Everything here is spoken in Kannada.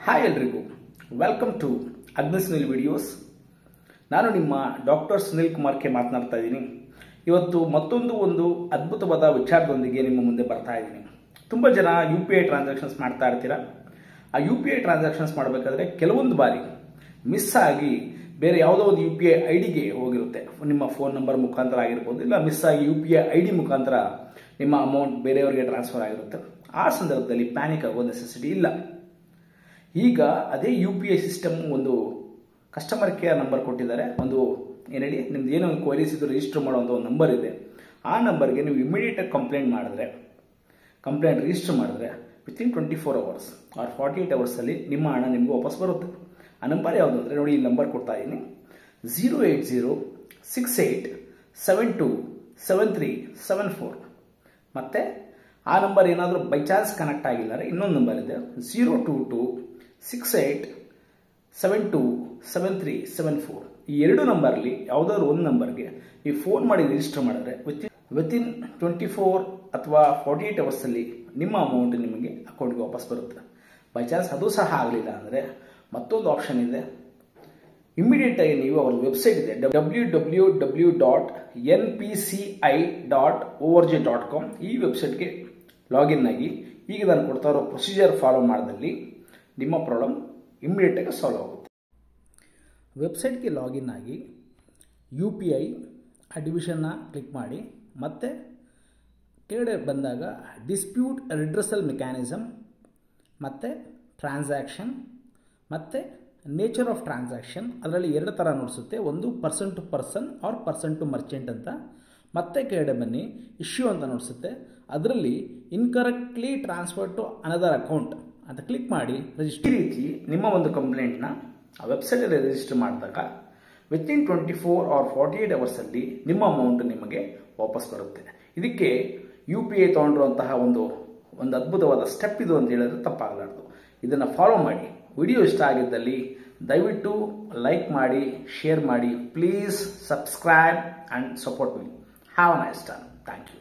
ಹಾಯ್ ಎಲ್ರಿಗೂ ವೆಲ್ಕಮ್ ಟು ಅಗ್ನಿ ಸುನಿಲ್ ವಿಡಿಯೋಸ್. ನಾನು ನಿಮ್ಮ ಡಾಕ್ಟರ್ ಸುನಿಲ್ ಕುಮಾರ್ ಕೆ ಮಾತನಾಡ್ತಾ ಇದ್ದೀನಿ. ಇವತ್ತು ಮತ್ತೊಂದು ಅದ್ಭುತವಾದ ವಿಚಾರದೊಂದಿಗೆ ನಿಮ್ಮ ಮುಂದೆ ಬರ್ತಾ ಇದ್ದೀನಿ. ತುಂಬ ಜನ UPI ಟ್ರಾನ್ಸಾಕ್ಷನ್ಸ್ ಮಾಡ್ತಾ ಇರ್ತೀರಾ. ಆ UPI ಟ್ರಾನ್ಸಾಕ್ಷನ್ಸ್ ಮಾಡಬೇಕಾದ್ರೆ ಕೆಲವೊಂದು ಬಾರಿ ಮಿಸ್ ಆಗಿ ಬೇರೆ ಯಾವುದೋ ಒಂದು UPI ID ಹೋಗಿರುತ್ತೆ. ನಿಮ್ಮ ಫೋನ್ ನಂಬರ್ ಮುಖಾಂತರ ಆಗಿರ್ಬೋದು, ಇಲ್ಲ ಮಿಸ್ ಆಗಿ UPI ID ಮುಖಾಂತರ ನಿಮ್ಮ ಅಮೌಂಟ್ ಬೇರೆಯವರಿಗೆ ಟ್ರಾನ್ಸ್ಫರ್ ಆಗಿರುತ್ತೆ. ಆ ಸಂದರ್ಭದಲ್ಲಿ ಪ್ಯಾನಿಕ್ ಆಗೋ ನೆಸೆಸಿಟಿ ಇಲ್ಲ. ಈಗ ಅದೇ UPI ಸಿಸ್ಟಮ್ ಒಂದು ಕಸ್ಟಮರ್ ಕೇರ್ ನಂಬರ್ ಕೊಟ್ಟಿದ್ದಾರೆ. ಒಂದು ಏನೇಳಿ ನಿಮ್ದು ಏನೋ ಒಂದು ಕ್ವೈರೀಸ್ ಇದು ರಿಜಿಸ್ಟರ್ ಮಾಡುವಂಥ ಒಂದು ನಂಬರ್ ಇದೆ. ಆ ನಂಬರ್ಗೆ ನೀವು ಇಮಿಡಿಯೇಟಾಗಿ ಕಂಪ್ಲೇಂಟ್ ರಿಜಿಸ್ಟರ್ ಮಾಡಿದ್ರೆ ವಿತಿನ್ 24 hours ಆರ್ 48 hours ನಿಮ್ಮ ಹಣ ನಿಮ್ಗೆ ವಾಪಸ್ ಬರುತ್ತೆ. ಆ ನಂಬರ್ ಯಾವುದು ಅಂದರೆ ನೋಡಿ, ಈ ನಂಬರ್ ಕೊಡ್ತಾ ಇದ್ದೀನಿ 08068727374. ಮತ್ತು ಆ ನಂಬರ್ ಏನಾದರೂ ಬೈ ಚಾನ್ಸ್ ಕನೆಕ್ಟ್ ಆಗಿಲ್ಲ ಇನ್ನೊಂದು ನಂಬರ್ ಇದೆ 02268727374. ಈ ಎರಡು ನಂಬರ್ಲಿ ಯಾವುದಾದ್ರು ಒಂದು ನಂಬರ್ಗೆ ನೀವು ಫೋನ್ ಮಾಡಿ ರಿಜಿಸ್ಟರ್ ಮಾಡಿದ್ರೆ ವಿತಿನ್ 24 ಅಥವಾ 48 hours ನಿಮ್ಮ ಅಮೌಂಟ್ ನಿಮಗೆ ಅಕೌಂಟ್ಗೆ ವಾಪಸ್ ಬರುತ್ತೆ. ಬೈ ಚಾನ್ಸ್ ಅದು ಸಹ ಆಗಲಿಲ್ಲ ಅಂದರೆ ಮತ್ತೊಂದು ಆಪ್ಷನ್ ಇದೆ. ಇಮಿಡಿಯೇಟ್ ಆಗಿ ನೀವು ಅವ್ರ ವೆಬ್ಸೈಟ್ ಇದೆ www.npci.org.com. ಈ ವೆಬ್ಸೈಟ್ಗೆ ಲಾಗಿನ್ ಆಗಿ ಈಗ ನಾನು ಕೊಡ್ತಾ ಇರೋ ಪ್ರೊಸೀಜರ್ ಫಾಲೋ ಮಾಡಿದಲ್ಲಿ ನಿಮ್ಮ ಪ್ರಾಬ್ಲಮ್ ಇಮಿಡಿಯೇಟ್ ಆಗಿ ಸಾಲ್ವ್ ಆಗುತ್ತೆ. ವೆಬ್ಸೈಟ್ಗೆ ಲಾಗಿನ್ ಆಗಿ UPI ಆ ಡಿವಿಷನ್ನ ಕ್ಲಿಕ್ ಮಾಡಿ, ಮತ್ತು ಕೆಳಗಡೆ ಬಂದಾಗ ಡಿಸ್ಪ್ಯೂಟ್ ರಿಡ್ರೆಸಲ್ ಮೆಕ್ಯಾನಿಸಮ್, ಮತ್ತು ಟ್ರಾನ್ಸಾಕ್ಷನ್, ಮತ್ತು ನೇಚರ್ ಆಫ್ ಟ್ರಾನ್ಸಾಕ್ಷನ್. ಅದರಲ್ಲಿ ಎರಡು ಥರ ನೋಡಿಸುತ್ತೆ, ಒಂದು person to person or person to merchant ಅಂತ. ಮತ್ತೆ ಕೆಳಗಡೆ ಬನ್ನಿ, ಇಶ್ಯೂ ಅಂತ ನೋಡಿಸುತ್ತೆ. ಅದರಲ್ಲಿ incorrectly transfer to another account ಅಂತ ಕ್ಲಿಕ್ ಮಾಡಿ ರಿಜಿಸ್ಟರ್. ಈ ರೀತಿ ನಿಮ್ಮ ಒಂದು ಕಂಪ್ಲೇಂಟ್ನ ಆ ವೆಬ್ಸೈಟಲ್ಲಿ ರಿಜಿಸ್ಟರ್ ಮಾಡಿದಾಗ ವಿತಿನ್ 24 or 48 hours ನಿಮ್ಮ ಅಮೌಂಟ್ ನಿಮಗೆ ವಾಪಸ್ ಬರುತ್ತೆ. ಇದಕ್ಕೆ UPI ತೊಗೊಂಡಿರುವಂತಹ ಒಂದು ಅದ್ಭುತವಾದ ಸ್ಟೆಪ್ ಇದು ಅಂತ ಹೇಳಿದ್ರೆ ತಪ್ಪಾಗಲಾರ್ದು. ಇದನ್ನು ಫಾಲೋ ಮಾಡಿ. ವಿಡಿಯೋ ಇಷ್ಟ ಆಗಿದ್ದಲ್ಲಿ ದಯವಿಟ್ಟು ಲೈಕ್ ಮಾಡಿ, ಶೇರ್ ಮಾಡಿ. Please subscribe and support me. Have a nice time. Thank you.